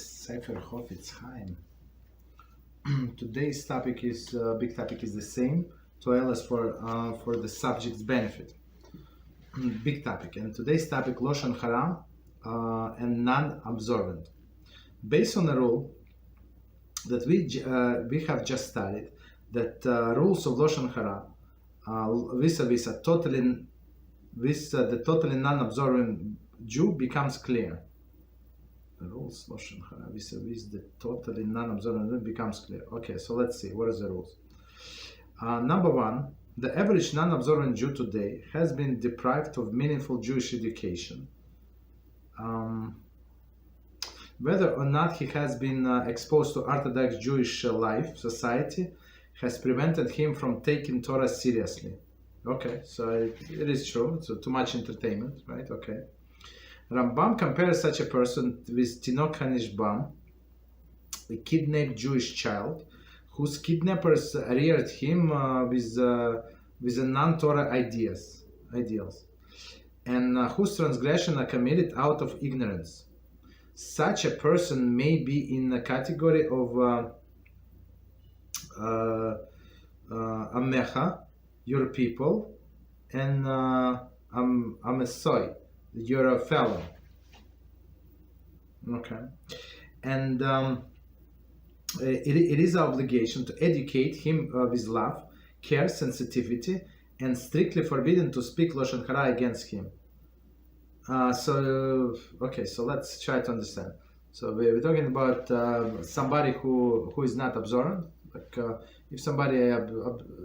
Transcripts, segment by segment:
Sefer Chofetz Chaim. Today's topic is big topic is the same, to as for the subject's benefit. Big topic, and today's topic Lashon Hara and non-observant. Based on a rule that we have just studied, that rules of Lashon Hara vis-a-vis the totally non-observant Jew becomes clear. The rules Lashon Hara vis-a-vis the totally non-observant Jew becomes clear. Okay, so let's see, what is the rules? Number one, the average non-observant Jew today has been deprived of meaningful Jewish education. Whether or not he has been exposed to Orthodox Jewish life, society, has prevented him from taking Torah seriously. Okay, so it is true. So too much entertainment, right? Okay. Rambam compares such a person with Tinok Hanishbam, a kidnapped Jewish child, whose kidnappers reared him with a non-Torah ideals, and whose transgression are committed out of ignorance. Such a person may be in the category of Amecha, your people, and Amesoy, your fellow. Okay, and it is our obligation to educate him with love, care, sensitivity, and strictly forbidden to speak Lashon Hara against him. So let's try to understand. So we're talking about somebody who is not observant. Like if somebody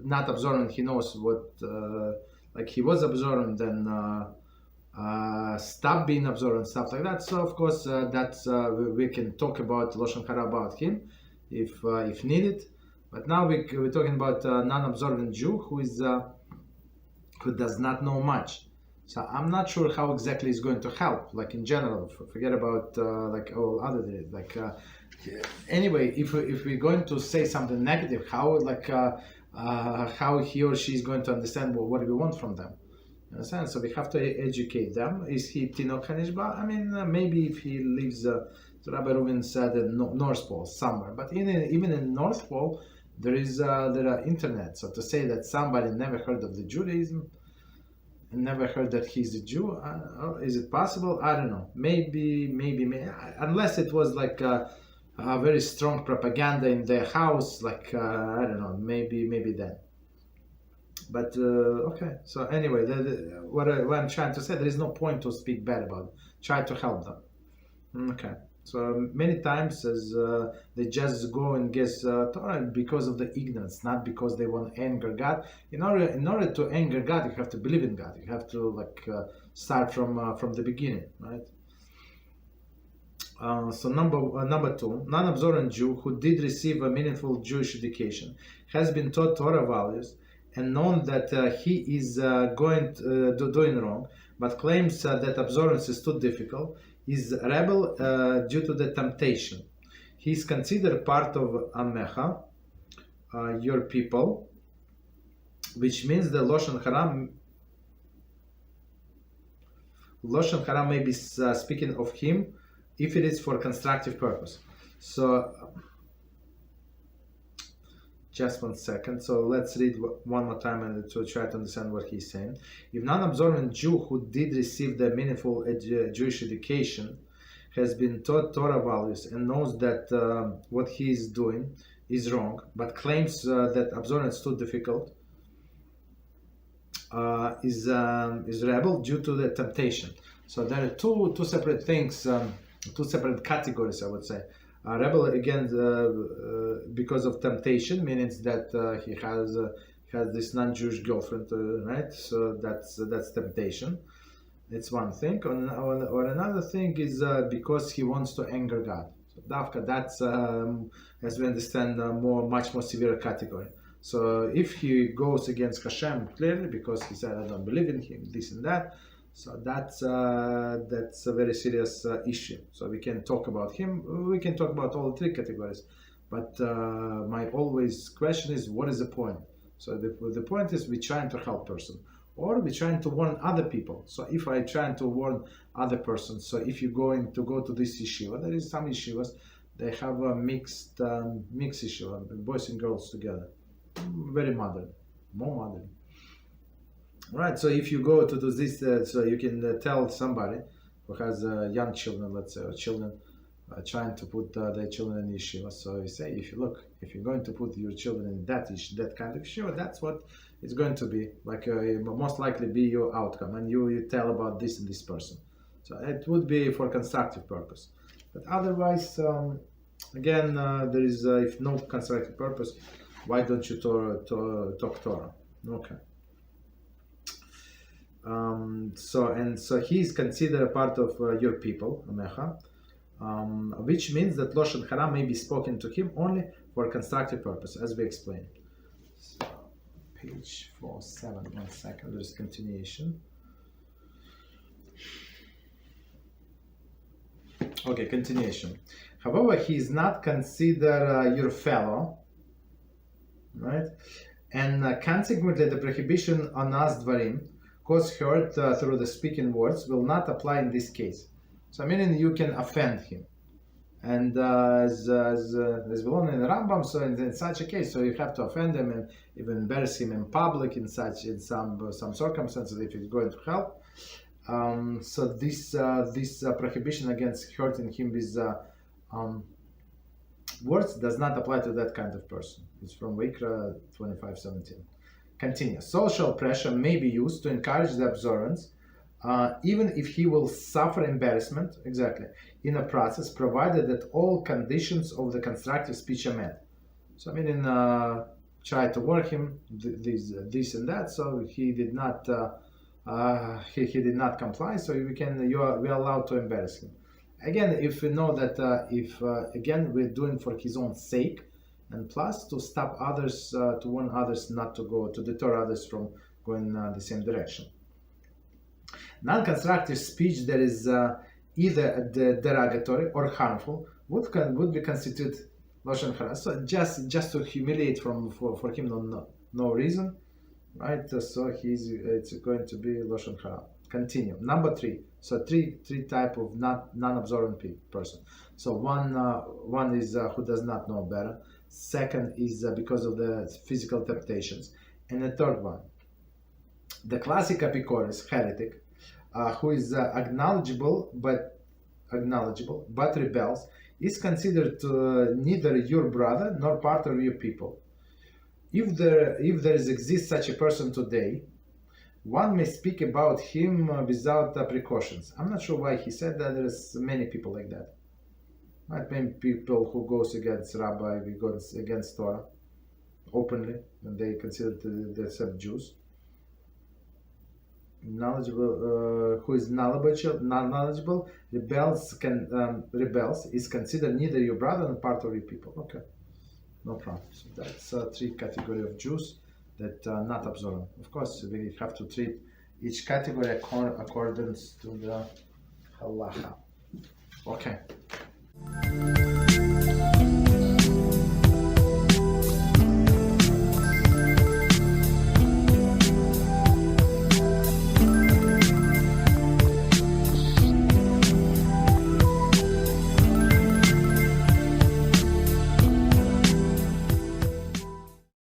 not observant, he knows what, like he was observant, then stop being observant, stuff like that. So of course that's we can talk about Lashon Hara about him if needed. But now we're talking about non-observant Jew who does not know much. So I'm not sure how exactly it's going to help. Like in general, forget about like all other days. Like anyway, if we're going to say something negative, how he or she is going to understand what we want from them? You understand? So we have to educate them. Is he Tinok Hanishba? I mean, maybe if he lives, Rabbi Reuven said, the North Pole somewhere. But even in North Pole, there are internet. So to say that somebody never heard of the Judaism and never heard that he's a Jew, is it possible? I don't know. Maybe, unless it was like a very strong propaganda in their house, like I don't know, maybe then. But okay. So anyway, what I'm trying to say, there is no point to speak bad about it. Try to help them. Okay. So many times as they just go and guess Torah because of the ignorance, not because they want to anger God. In order to anger God, you have to believe in God. You have to start from the beginning, right? So number two, non-observant Jew who did receive a meaningful Jewish education has been taught Torah values and known that he is doing wrong, but claims that observance is too difficult, is rebel due to the temptation. He is considered part of Amecha, your people, which means the Lashon Hara may be speaking of him if it is for constructive purpose. So just 1 second. So let's read one more time and to try to understand what he's saying. If non-observant Jew who did receive the meaningful Jewish education has been taught Torah values and knows that what he is doing is wrong, but claims that observance is too difficult, is rebel due to the temptation. So there are two separate things, two separate categories, I would say. Rebel again because of temptation, meaning that he has this non-Jewish girlfriend, right? So that's temptation. It's one thing. Or another thing is because he wants to anger God. So that's as we understand much more severe category. So if he goes against Hashem clearly because he said I don't believe in him, this and that. So that's a very serious issue. So we can talk about him. We can talk about all three categories. But my always question is, what is the point? So the point is we're trying to help person. or we're trying to warn other people. So if I trying to warn other persons, so if you're going to go to this yeshiva, there is some yeshivas, they have a mixed yeshiva, boys and girls together, very modern, more modern. Right, so if you go to do this, so you can tell somebody who has young children, let's say, or children trying to put their children in yeshiva. So you say, if you're going to put your children in that kind of yeshiva, that's what it's going to be. Like most likely be your outcome, and you tell about this and this person. So it would be for constructive purpose. But otherwise, again, there is if no constructive purpose, why don't you talk Torah? Okay. So he is considered a part of your people, Amecha, which means that Lashon Hara may be spoken to him only for a constructive purpose, as we explained. So, page 47, 1 second, there's continuation. Okay, continuation. However, he is not considered your fellow, right? And consequently, the prohibition on us dvarim, cause hurt through the speaking words, will not apply in this case. So meaning you can offend him, and as we learn in the Rambam, so in such a case, so you have to offend him and even embarrass him in public in some circumstances if he's going to help. So this prohibition against hurting him with words does not apply to that kind of person. It's from Vayikra 25:17. Continue. Social pressure may be used to encourage the observance, even if he will suffer embarrassment, in a process, provided that all conditions of the constructive speech are met. So, meaning, try to warn him this and that. So he did not, he did not comply. So we are allowed to embarrass him. Again, if we know that again we're doing for his own sake. And plus to stop others, to warn others not to go, to deter others from going the same direction. Non-constructive speech that is either derogatory or harmful would be constituted Lashon Hara. So just to humiliate for him no reason, right? So it's going to be Lashon Hara. Continue. Number 3. So three type of non-observant person. So one is who does not know better. Second is because of the physical temptations, and the third one, the classic Epicurus, heretic, who is acknowledgeable but rebels, is considered neither your brother nor part of your people. If there exists such a person today, one may speak about him without precautions. I'm not sure why he said that. There's many people like that. Right? Many people who goes against Rabbi, goes against Torah openly, and they consider themselves Jews. Knowledgeable, who is knowledgeable, rebels, is considered neither your brother nor part of your people. Okay, no problem. So that's 3 category of Jews that are not observant. Of course, we have to treat each category according to the halacha. Okay.